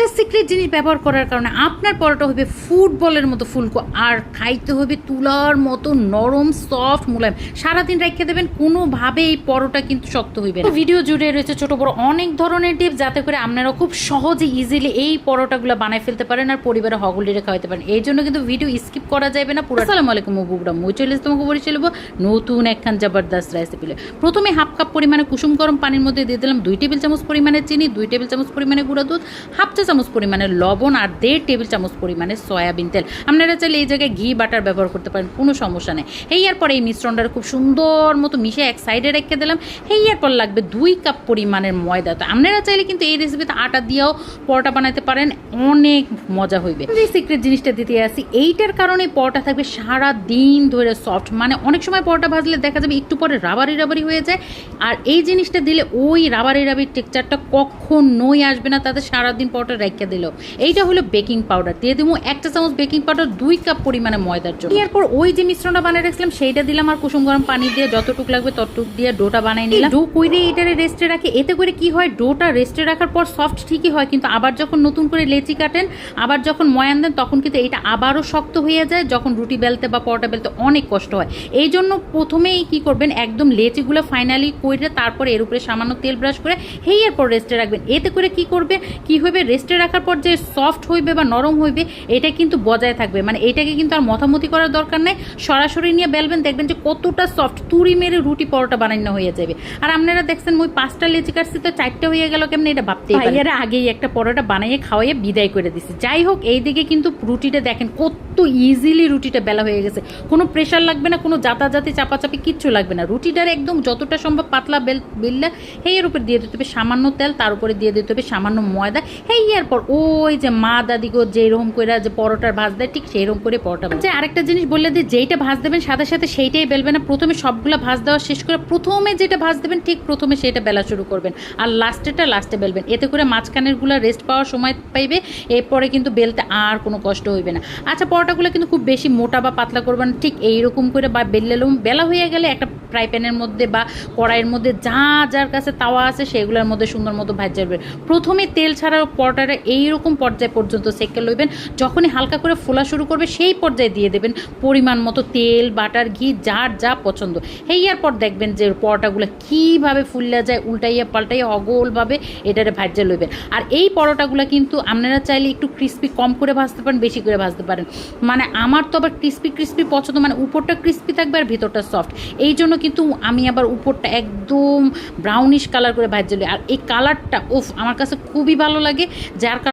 একটা সিক্রেট জিনিস ব্যবহার করার কারণে আপনার পরোটা হবে ফুটবলের মতো ফুলকো, আর খাইতে হবে তুলার মতো নরম সফট মোলায়েম। সারাদিন রেখে দেবেন, কোনোভাবে এই পরোটা কিন্তু শক্ত হইবে না। ভিডিও জুড়ে রয়েছে ছোট বড় অনেক ধরনের টিপস, যাতে করে আপনারা খুব সহজে ইজিলি এই পরোটাগুলো বানায় ফেলতে পারেন আর পরিবারে হগলিরে খাওয়াতে পারেন। এই জন্য কিন্তু ভিডিও স্কিপ করা যাবে না পুরো। আসসালামু আলাইকুম বুবরা, মই চলে তোমাকে বলে চলবো নতুন একখান জবরদস্ত রেসিপি। প্রথমে হাফ কাপ পরিমাণে কুসুম গরম পানির মধ্যে দিয়ে দিলাম 2 টেবিল চামচ পরিমাণে চিনি, 2 টেবিল চামচ পরিমাণে গুঁড়া দুধ, হাফ চা চামচ পরিমাণে লবণ আর 1.5 টেবিল চামচ পরিমাণে সয়াবিন তেল। আপনারা চাইলে এই জায়গায় ঘি বাটার ব্যবহার করতে পারেন, কোনো সমস্যা নেই। এরপর এই মিশ্রণটা খুব সুন্দর মতো মিশিয়ে এক সাইডে রেখে দিলাম। এরপর লাগবে 2 কাপ পরিমাণের ময়দা। তো আপনারা চাইলে কিন্তু এই রেসিপিতে আটা দিয়েও পরোটা বানাতে পারেন, অনেক মজা হইবে। যে সিক্রেট জিনিসটা দিতে আসি, এইটার কারণে পরোটা থাকবে সারা দিন ধরে সফট। মানে অনেক সময় পরোটা ভাজলে দেখা যাবে একটু পরে রাবারি রাবারি হয়ে যায়, আর এই জিনিসটা দিলে ওই রাবারি রাবারি টেক্সচারটা কখনোই আসবে না, তাদের সারাদিন পরোটা রেখে দিল। এইটা হলো বেকিং পাউডার দিয়ে দেবো 1 চা চামচ বেকিং পাউডার 2 কাপ পরিমাণে ময়দার জন্য। এরপর ওই যে মিশ্রণটা বানিয়ে রাখছিলাম সেইটা দিলাম, আর কুসুম গরম পানি দিয়ে যতটুকু লাগবে ততটুকু দিয়ে ডোটা বানিয়ে নিলাম। ডো কইরে এটারে রেস্টে রাখে, এতে করে কি হয়, ডোটা রেস্টে রাখার পর সফট ঠিকই হয়, কিন্তু আবার যখন নতুন করে লেচি কাটেন, আবার যখন ময়ান দেন, তখন কিন্তু এটা আবারও শক্ত হয়ে যায়, যখন রুটি বেলতে বা পরোটা বেলতে অনেক কষ্ট হয়। এই জন্য প্রথমেই কি করবেন, একদম লেচিগুলো ফাইনালি কইরে তারপরে এর উপরে সামান্য তেল ব্রাশ করে এরপর রেস্টে রাখবেন। এতে করে কি করবে, কি হবে, রেস্টে রাখার পর যে সফট হইবে বা নরম হইবে এটা কিন্তু বজায় থাকবে। মানে এটাকে কিন্তু আর মথামতি করার দরকার নাই, সরাসরি নিয়ে বেলবেন, দেখবেন যে কতটা সফট, তুড়ি মেরে রুটি পরোটা বানানো হয়ে যাবে। আর আপনারা দেখছেন ওই 5টা লেচি কাটছি তো 4টে হয়ে গেল কেমন, এটা ভাবতেই পারি। এর আগেই একটা পরোটা বানিয়ে খাওয়াইয়ে বিদায় করে দিছি। যাই হোক, এই দিকে কিন্তু রুটিটা দেখেন কত ইজিলি রুটিটা বেলা হয়ে গেছে, কোনো প্রেশার লাগবে না, কোনো জাতাজাতি চাপাচাপি কিচ্ছু লাগবে না। রুটিটার একদম যতটা সম্ভব পাতলা বেললে এর উপরে দিয়ে দিতে হবে সামান্য তেল, তার উপরে দিয়ে দিতে হবে সামান্য ময়দা। এরপর ওই যে মা দাদিগো যেরকম করে যে পরোটার ভাজ দেয়, ঠিক সেইরকম করে পরোটা ভাজ। আরেকটা জিনিস বললে যে যেইটা ভাজ দেবেন সাথে সাথে সেইটাই বেলবেন না, প্রথমে সবগুলো ভাজ দেওয়া শেষ করে প্রথমে যেটা ভাজ দেবেন ঠিক প্রথমে সেটা বেলা শুরু করবেন, আর লাস্টেরটা লাস্টে বেলবেন। এতে করে মাঝখানের গুলো রেস্ট পাওয়ার সময় পাইবে, এরপরে কিন্তু বেলতে আর কোনো কষ্ট হইবে না। আচ্ছা, পরোটাগুলো কিন্তু খুব বেশি মোটা বা পাতলা করবেন, ঠিক এইরকম করে বা বেললেও বেলা হয়ে গেলে একটা ফ্রাই প্যানের মধ্যে বা কড়াইয়ের মধ্যে যার কাছে তাওয়া আছে সেগুলোর মধ্যে সুন্দর মতো ভাজবেন। প্রথমে তেল ছাড়া পরোটাটা এইরকম পর্যায় পর্যন্ত সেকে লইবেন, যখনই হালকা করে ফোলা শুরু করবে সেই পর্যায়ে দিয়ে দেবেন পরিমাণ মতো তেল, বাটার, ঘি, যার যা পছন্দ। এরপর দেখবেন যে পরোটাগুলো কীভাবে ফুললে যায়, উল্টাইয়া পাল্টাইয়া অগোলভাবে এটারে ভাজা লইবেন। আর এই পরোটাগুলো কিন্তু আপনারা চাইলে একটু ক্রিস্পি কম করে ভাজতে পারেন, বেশি করে ভাজতে পারেন। মানে আমার তো আবার ক্রিস্পি পছন্দ, মানে উপরটা ক্রিস্পি থাকবে আর ভিতরটা সফট। এই জন্য কিন্তু আমি আবার উপরটা একদম ব্রাউনিশ কালার করে ভাজা লই। আর এই কালারটা আমার কাছে খুবই ভালো লাগে, যার